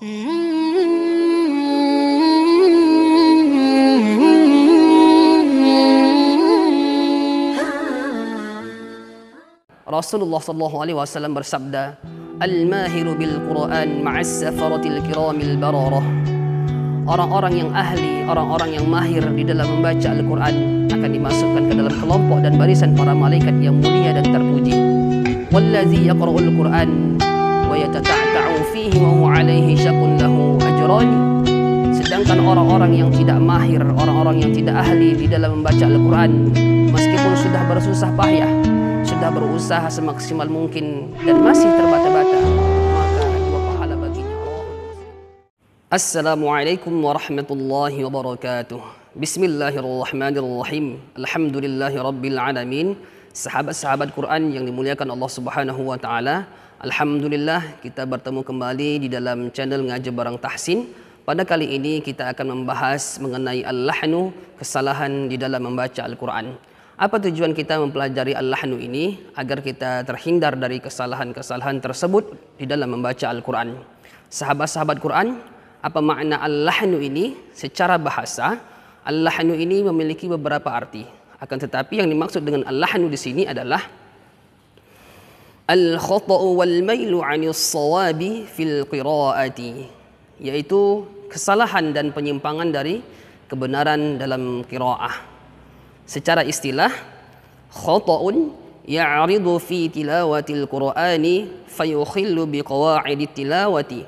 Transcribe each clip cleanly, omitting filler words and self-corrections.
Rasulullah SAW bersabda, "Al-mahiru bil Quran ma'as safaratil kiramil bararah." Orang-orang yang ahli, orang-orang yang mahir di dalam membaca Al-Quran akan dimasukkan ke dalam kelompok dan barisan para malaikat yang mulia dan terpuji. Wallazi yaqra'ul Quran wa yatata'ta'u fihi wa huwa 'alaihi syaqqun lahu ajrani. Sedangkan orang-orang yang tidak mahir, orang-orang yang tidak ahli di dalam membaca Al-Quran, meskipun sudah bersusah payah, sudah berusaha semaksimal mungkin dan masih terbata-bata, maka dua pahala baginya. Assalamualaikum warahmatullahi wabarakatuh. Bismillahirrahmanirrahim. Alhamdulillahi rabbil alamin. Sahabat-sahabat Quran yang dimuliakan Allah Subhanahu wa taala, alhamdulillah kita bertemu kembali di dalam channel Ngaji Bareng Tahsin. Pada kali ini kita akan membahas mengenai al-lahnu, kesalahan di dalam membaca Al-Quran. Apa tujuan kita mempelajari al-lahnu ini? Agar kita terhindar dari kesalahan-kesalahan tersebut di dalam membaca Al-Quran. Sahabat-sahabat Quran, apa makna al-lahnu ini? Secara bahasa, al-lahnu ini memiliki beberapa arti. Akan tetapi yang dimaksud dengan al-lahnu di sini adalah al-khata'u wal mailu 'anil shawabi fil qira'ati, yaitu kesalahan dan penyimpangan dari kebenaran dalam qiraah. Secara istilah, khata'un ya'ridu fi tilawatil Qur'ani fayukhillu biqawa'idit tilawati,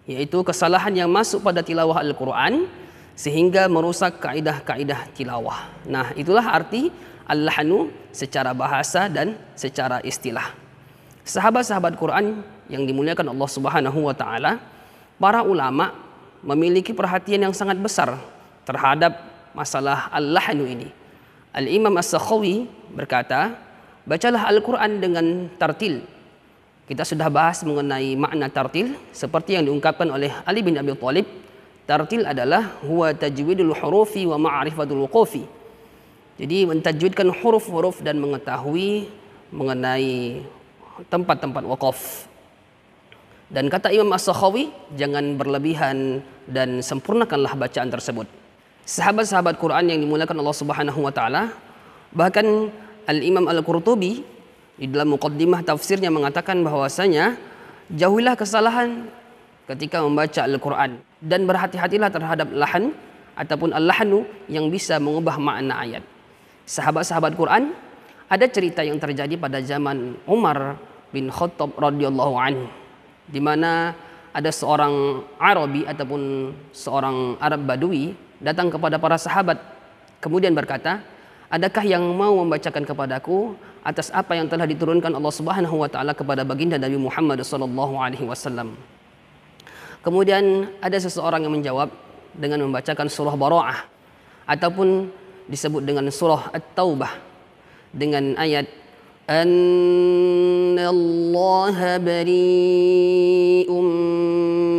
yaitu kesalahan yang masuk pada tilawah Al-Quran sehingga merusak kaidah-kaidah tilawah. Nah, itulah arti al-lahnu secara bahasa dan secara istilah. Sahabat-sahabat Quran yang dimuliakan Allah Subhanahu wa taala, para ulama memiliki perhatian yang sangat besar terhadap masalah al-lahnu ini. Al-Imam As-Sakhawi berkata, bacalah Al-Quran dengan tartil. Kita sudah bahas mengenai makna tartil seperti yang diungkapkan oleh Ali bin Abi Thalib. Tartil adalah huwa tajwidul hurufi wa ma'rifatul wuqufi. Jadi mentajwidkan huruf-huruf dan mengetahui mengenai tempat-tempat waqaf. Dan kata Imam As-Sakhawi, jangan berlebihan dan sempurnakanlah bacaan tersebut. Sahabat-sahabat Quran yang dimuliakan Allah Subhanahu wa taala, bahkan Al-Imam Al-Qurtubi di dalam muqaddimah tafsirnya mengatakan bahwasanya jauhilah kesalahan ketika membaca Al-Quran dan berhati-hatilah terhadap lahan ataupun al-lahnu yang bisa mengubah makna ayat. Sahabat-sahabat Quran, ada cerita yang terjadi pada zaman Umar bin Khattab radhiyallahu anhu, di mana ada seorang Arabi ataupun seorang Arab Badui datang kepada para sahabat, kemudian berkata, adakah yang mau membacakan kepadaku atas apa yang telah diturunkan Allah Subhanahu wa taala kepada baginda Nabi Muhammad sallallahu alaihi wasallam. Kemudian ada seseorang yang menjawab dengan membacakan surah Bara'ah ataupun disebut dengan surah At-Taubah dengan ayat Annallaha bari'um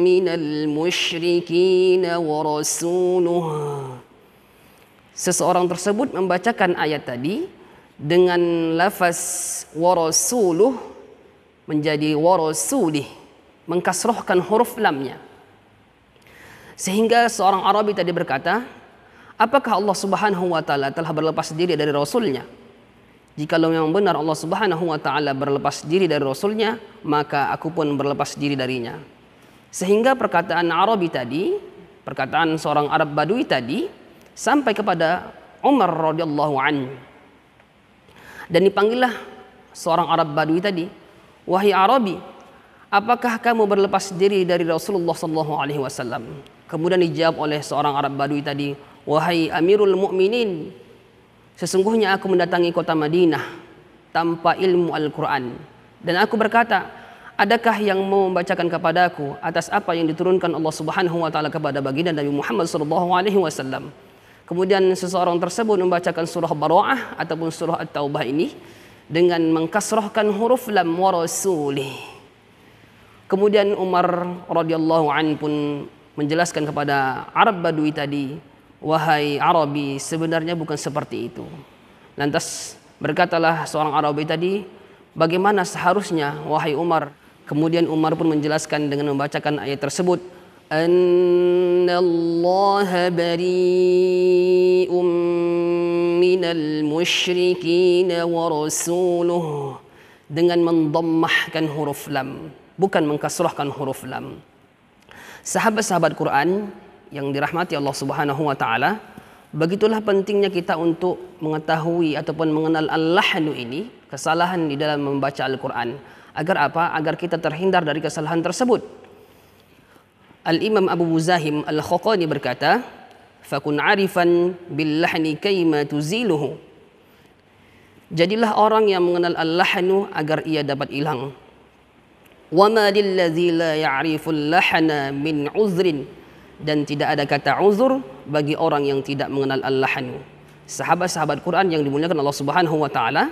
minal musyrikin wa rasuluh. Seseorang tersebut membacakan ayat tadi dengan lafaz wa rasuluh menjadi wa rasulih, mengkasrohkan huruf lamnya. Sehingga seorang Arabi tadi berkata, apakah Allah Subhanahu wa taala telah berlepas diri dari rasulnya? Jikalau memang benar Allah Subhanahu wa taala berlepas diri dari rasulnya, maka aku pun berlepas diri darinya. Sehingga perkataan Arabi tadi, perkataan seorang Arab Badui tadi sampai kepada Umar radhiyallahu anhu. Dan dipanggillah seorang Arab Badui tadi, wahai Arabi, apakah kamu berlepas diri dari Rasulullah sallallahu alaihi wasallam? Kemudian dijawab oleh seorang Arab Badui tadi, wahai Amirul Mukminin, sesungguhnya aku mendatangi kota Madinah tanpa ilmu Al-Quran. Dan aku berkata, adakah yang mau membacakan kepadaku atas apa yang diturunkan Allah Subhanahu wa taala kepada baginda Nabi Muhammad sallallahu alaihi wasallam? Kemudian seseorang tersebut membacakan surah Bara'ah ataupun surah At-Taubah ini dengan mengkasrahkan huruf lam wa rasulih. Kemudian Umar radhiyallahu anhu pun menjelaskan kepada Arab Badui tadi, wahai Arabi, sebenarnya bukan seperti itu. Lantas berkatalah seorang Arabi tadi, bagaimana seharusnya wahai Umar? Kemudian Umar pun menjelaskan dengan membacakan ayat tersebut, Annallaha bari'um minal musyrikin wa rasuluh, dengan mendammahkan huruf lam, bukan mengkasrahkan huruf lam. Sahabat-sahabat Quran yang dirahmati Allah Subhanahu wa taala, begitulah pentingnya kita untuk mengetahui ataupun mengenal al-lahnu ini, kesalahan di dalam membaca Al-Quran. Agar apa? Agar kita terhindar dari kesalahan tersebut. Al-Imam Abu Muzahim Al-Khaqani berkata, "Fakun 'arifan bil-lahni kayma tuziluhu." Jadilah orang yang mengenal al-lahnu agar ia dapat hilang. "Wa ma lilladzi la ya'rifu al-lahna min 'uzrin." Dan tidak ada kata uzur bagi orang yang tidak mengenal al-lahnu. Sahabat-sahabat Quran yang dimuliakan Allah Subhanahu wa taala,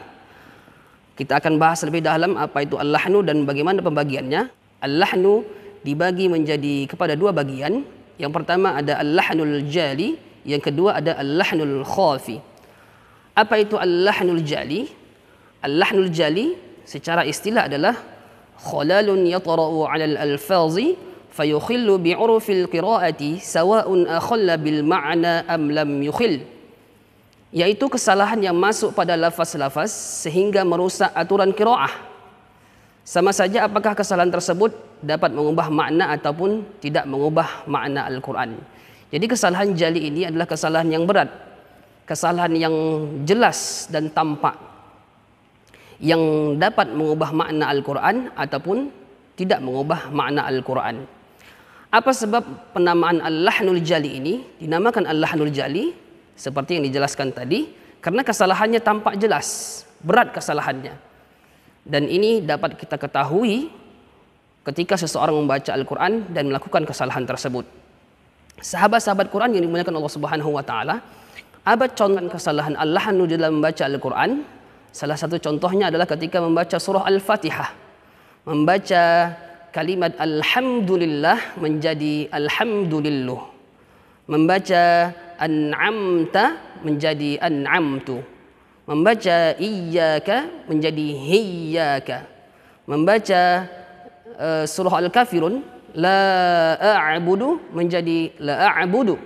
kita akan bahas lebih dalam apa itu al-lahnu dan bagaimana pembagiannya. Al-lahnu dibagi menjadi kepada dua bagian. Yang pertama ada al-lahnul jali, yang kedua ada al-lahnul khafi. Apa itu al-lahnul jali? Al-lahnul jali secara istilah adalah khalalun yatra'u 'ala al-alfazi fayukhillu bi'urfil qira'ati sawa'un akhalla bil ma'na am lam yukhil. Yaitu kesalahan yang masuk pada lafaz-lafaz sehingga merusak aturan qiraah. Sama saja apakah kesalahan tersebut dapat mengubah makna ataupun tidak mengubah makna Al-Quran. Jadi kesalahan jali ini adalah kesalahan yang berat, kesalahan yang jelas dan tampak, yang dapat mengubah makna Al-Quran ataupun tidak mengubah makna Al-Quran. Apa sebab penamaan al-lahnul jali ini dinamakan al-lahnul jali? Seperti yang dijelaskan tadi, karena kesalahannya tampak jelas, berat kesalahannya. Dan ini dapat kita ketahui ketika seseorang membaca Al-Quran dan melakukan kesalahan tersebut. Sahabat-sahabat Quran yang dimuliakan Allah Subhanahu wa taala, apa contoh kesalahan al-lahnu dalam membaca Al-Quran? Salah satu contohnya adalah ketika membaca surah Al-Fatihah. Membaca kalimat alhamdulillah menjadi alhamdulillah. Membaca an'amta menjadi an'amtu. Membaca iyyaka menjadi hiyyaka. Membaca surah Al-Kafirun la a'budu menjadi la a'budu.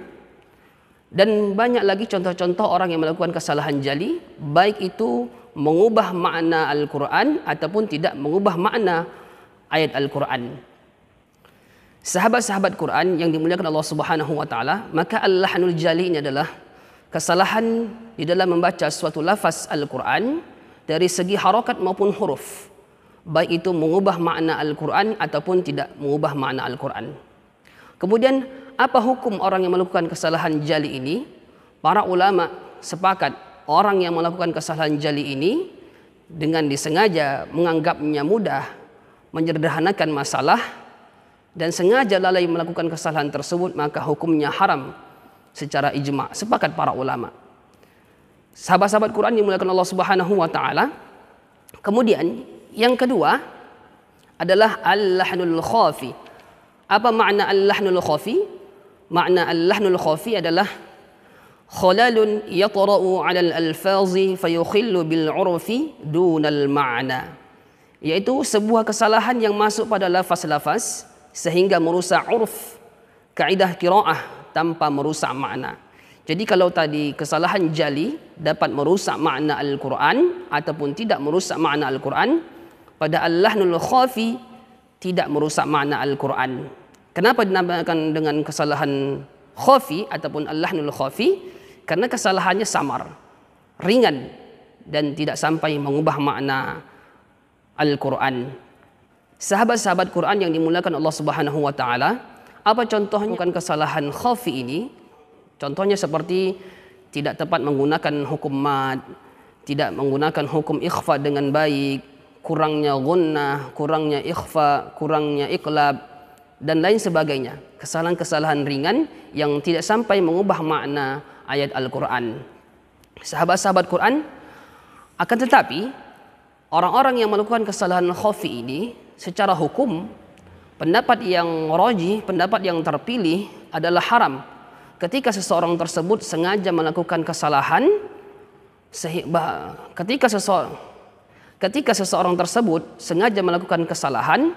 Dan banyak lagi contoh-contoh orang yang melakukan kesalahan jali, baik itu mengubah makna Al-Quran ataupun tidak mengubah makna ayat Al-Quran. Sahabat-sahabat Quran yang dimuliakan Allah Subhanahu wa taala, maka al-lahnul jali ini adalah kesalahan di dalam membaca suatu lafaz Al-Quran dari segi harakat maupun huruf, baik itu mengubah makna Al-Quran ataupun tidak mengubah makna Al-Quran. Kemudian apa hukum orang yang melakukan kesalahan jali ini? Para ulama sepakat orang yang melakukan kesalahan jali ini dengan disengaja menganggapnya mudah, menyederhanakan masalah, dan sengaja lalai melakukan kesalahan tersebut, maka hukumnya haram secara ijma', sepakat para ulama. Sahabat-sahabat Quran dimuliakan Allah Subhanahu wa taala. Kemudian yang kedua adalah al-lahnul khafi. Apa makna al-lahnul khafi? Makna al-lahnul khafi adalah khalalun yatra'u 'ala al-alfazi fayukhillu bil 'urfi dunal ma'na. Yaitu sebuah kesalahan yang masuk pada lafaz-lafaz sehingga merusak urf, kaidah qiraah tanpa merusak makna. Jadi kalau tadi kesalahan jali dapat merusak makna Al-Quran ataupun tidak merusak makna Al-Quran, pada al-lahnul khafi tidak merusak makna Al-Quran. Kenapa dinamakan dengan kesalahan khafi ataupun al-lahnul khafi? Karena kesalahannya samar, ringan, dan tidak sampai mengubah makna Al-Quran. Sahabat-sahabat Quran yang dimuliakan Allah Subhanahu wa taala, apa contohnya bukan kesalahan khafi ini? Contohnya seperti tidak tepat menggunakan hukum mad, tidak menggunakan hukum ikhfa dengan baik, kurangnya gunnah, kurangnya ikhfa, kurangnya iqlab, dan lain sebagainya. Kesalahan-kesalahan ringan yang tidak sampai mengubah makna ayat Al-Quran. Sahabat-sahabat Quran, akan tetapi orang-orang yang melakukan kesalahan khafi ini secara hukum, pendapat yang rajih, pendapat yang terpilih adalah haram. Ketika seseorang tersebut sengaja melakukan kesalahan, ketika seseorang tersebut sengaja melakukan kesalahan,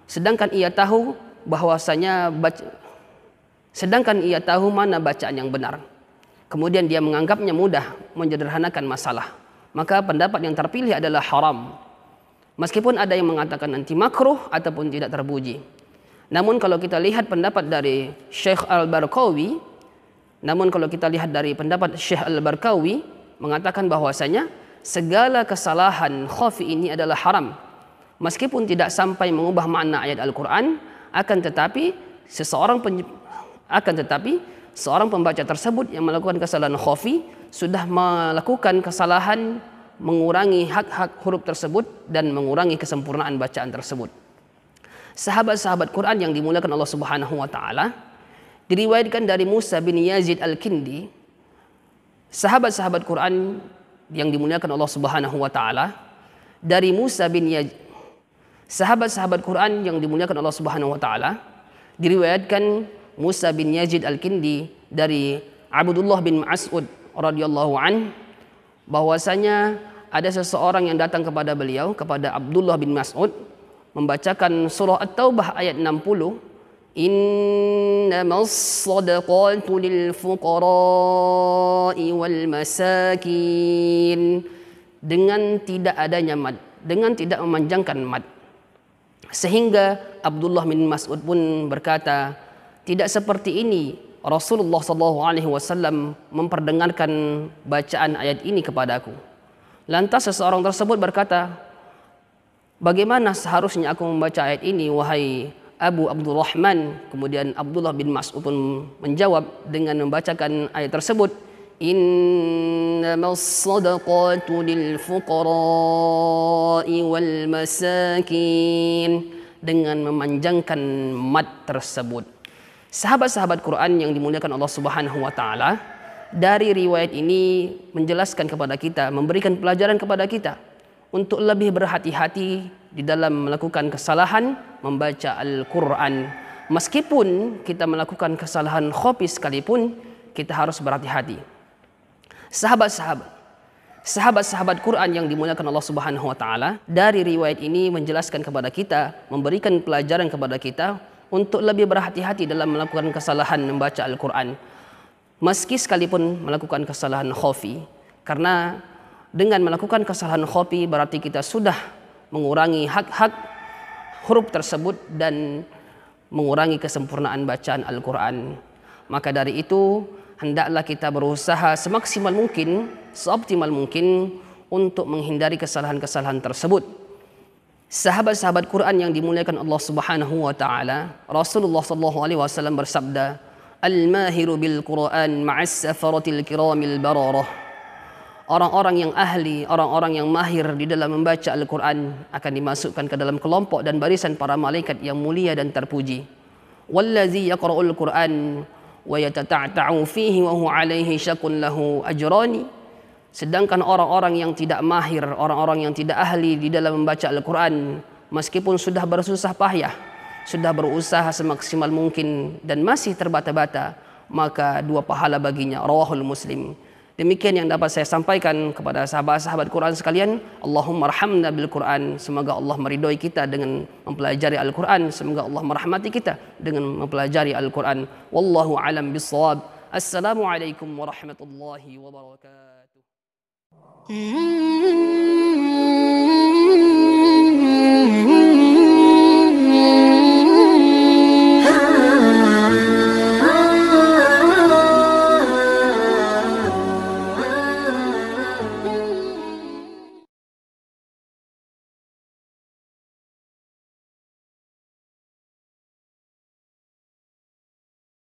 sedangkan ia tahu bahwasanya sedangkan ia tahu mana bacaan yang benar. Kemudian dia menganggapnya mudah, menyederhanakan masalah. Maka pendapat yang terpilih adalah haram. Meskipun ada yang mengatakan nanti makruh ataupun tidak terpuji. Namun kalau kita lihat pendapat dari Syekh Al-Barqawi, mengatakan bahwasanya segala kesalahan khafi ini adalah haram. Meskipun tidak sampai mengubah makna ayat Al-Quran, akan tetapi seorang pembaca tersebut yang melakukan kesalahan khafi sudah melakukan kesalahan mengurangi hak-hak huruf tersebut dan mengurangi kesempurnaan bacaan tersebut. Sahabat-sahabat Quran yang dimuliakan Allah Subhanahu wa taala, diriwayatkan dari Musa bin Yazid Al-Kindi, sahabat-sahabat Quran yang dimuliakan Allah Subhanahu wa taala, dari Musa bin Yazid, sahabat-sahabat Quran yang dimuliakan Allah Subhanahu wa taala, diriwayatkan Musa bin Yazid Al-Kindi dari Abdullah bin Mas'ud radhiyallahu an, bahwasanya ada seseorang yang datang kepada beliau, kepada Abdullah bin Mas'ud, membacakan surah At-Taubah ayat 60, innamas sadaqatu lil fuqara'i wal masakin, dengan tidak adanya mad, dengan tidak memanjangkan mad. Sehingga Abdullah bin Mas'ud pun berkata, tidak seperti ini Rasulullah SAW memperdengarkan bacaan ayat ini kepadaku. Lantas seseorang tersebut berkata, bagaimana seharusnya aku membaca ayat ini wahai Abu Abdurrahman? Kemudian Abdullah bin Mas'ud pun menjawab dengan membacakan ayat tersebut, innamas sadaqatu lil fuqara'i wal masakin, dengan memanjangkan mad tersebut. Sahabat-sahabat Quran yang dimuliakan Allah Subhanahu wa taala, dari riwayat ini menjelaskan kepada kita, memberikan pelajaran kepada kita untuk lebih berhati-hati di dalam melakukan kesalahan membaca Al-Quran. Meskipun kita melakukan kesalahan khafi sekalipun, kita harus berhati-hati. Sahabat-sahabat Quran yang dimuliakan Allah Subhanahu wa taala, dari riwayat ini menjelaskan kepada kita, memberikan pelajaran kepada kita untuk lebih berhati-hati dalam melakukan kesalahan membaca Al-Quran, meski sekalipun melakukan kesalahan khafi. Karena dengan melakukan kesalahan khafi berarti kita sudah mengurangi hak-hak huruf tersebut dan mengurangi kesempurnaan bacaan Al-Quran. Maka dari itu hendaklah kita berusaha semaksimal mungkin, seoptimal mungkin untuk menghindari kesalahan-kesalahan tersebut. Sahabat-sahabat Quran yang dimuliakan Allah Subhanahu wa taala, Rasulullah sallallahu alaihi wasallam bersabda, al-mahiru bil Quran ma'as safaratil kiramil bararah. Orang-orang yang ahli, orang-orang yang mahir di dalam membaca Al-Quran akan dimasukkan ke dalam kelompok dan barisan para malaikat yang mulia dan terpuji. Wallazi yaqra'ul Quran wa yatata'ta'u fihi wa huwa 'alaihi syakun lahu ajrani. Sedangkan orang-orang yang tidak mahir, orang-orang yang tidak ahli di dalam membaca Al-Quran, meskipun sudah bersusah payah, sudah berusaha semaksimal mungkin dan masih terbata-bata, maka 2 pahala baginya. Rawahul Muslim. Demikian yang dapat saya sampaikan kepada sahabat-sahabat Quran sekalian. Allahumma arhamna bil Quran. Semoga Allah meridhoi kita dengan mempelajari Al-Quran. Semoga Allah merahmati kita dengan mempelajari Al-Quran. Wallahu alam bissawab. Assalamualaikum warahmatullahi wabarakatuh.